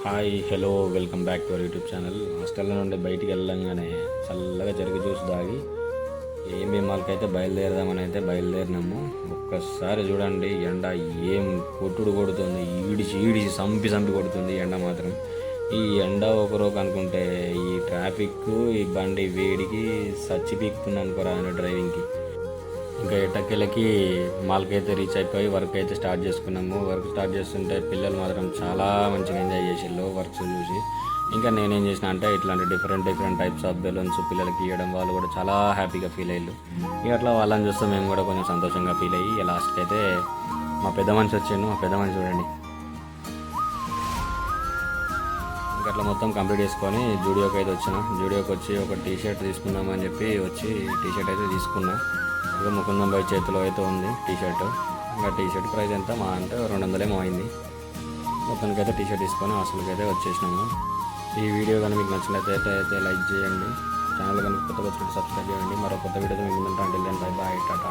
Hi hello welcome back to our YouTube channel. హాస్టల్లో నుండి బయటికి వెళ్ళంగానే చల్లగా జరిగి జ్యూస్ తాగి ఏం మాల్కైతే బయలుదేరదామని అయితే బయలుదేరినాము. ఒక్కసారి చూడండి ఎండ ఏం కొట్టుడు కొడుతుంది, ఈడిచి సంపి కొడుతుంది ఎండ మాత్రం. ఈ ఎండ ఒకరోజు అనుకుంటే ఈ ట్రాఫిక్, ఈ బండి వేడికి సచ్చి పీకుతుంది అనుకోరా డ్రైవింగ్కి. ఇంకా ఎట్టకేలకి మాల్కి అయితే రీచ్ అయిపోయి వర్క్ అయితే స్టార్ట్ చేసుకున్నాము. వర్క్ స్టార్ట్ చేస్తుంటే పిల్లలు మాత్రం చాలా మంచిగా ఎంజాయ్ చేసిళ్ళు వర్క్స్ చూసి. ఇంకా నేనేం చేసిన అంటే ఇట్లాంటి డిఫరెంట్ టైప్స్ ఆఫ్ బెలూన్స్ పిల్లలకి ఇవ్వడం, వాళ్ళు కూడా చాలా హ్యాపీగా ఫీల్ అయ్యారు. ఇక అట్లా వాళ్ళని చూస్తే మేము కూడా కొంచెం సంతోషంగా ఫీల్ అయ్యి లాస్ట్కి అయితే మా పెద్ద మనిషి వచ్చిండు. మా పెద్ద మనిషి చూడండి. ఇంకా అట్లా మొత్తం కంప్లీట్ చేసుకొని జూడియోకి అయితే వచ్చిన. జూడియోకి వచ్చి ఒక టీషర్ట్ తీసుకుందామని చెప్పి వచ్చి టీషర్ట్ అయితే తీసుకున్నా. ఇక ముకుందం బాయ్ చేతిలో అయితే ఉంది టీషర్ట్. ఇంకా టీషర్ట్ ప్రైస్ ఎంత మా అంటే 200 ఏమో అయింది. మొత్తానికైతే టీషర్ట్ తీసుకొని హాస్టల్కి అయితే వచ్చేసినాము. ఈ వీడియో కానీ మీకు నచ్చినట్లయితే లైక్ చేయండి. ఛానల్ కనుక కొత్తగా వచ్చి సబ్స్క్రైబ్ చేయండి. మరో కొత్త వీడియోతో మీకు ముందుంటా. Bye bye Tata.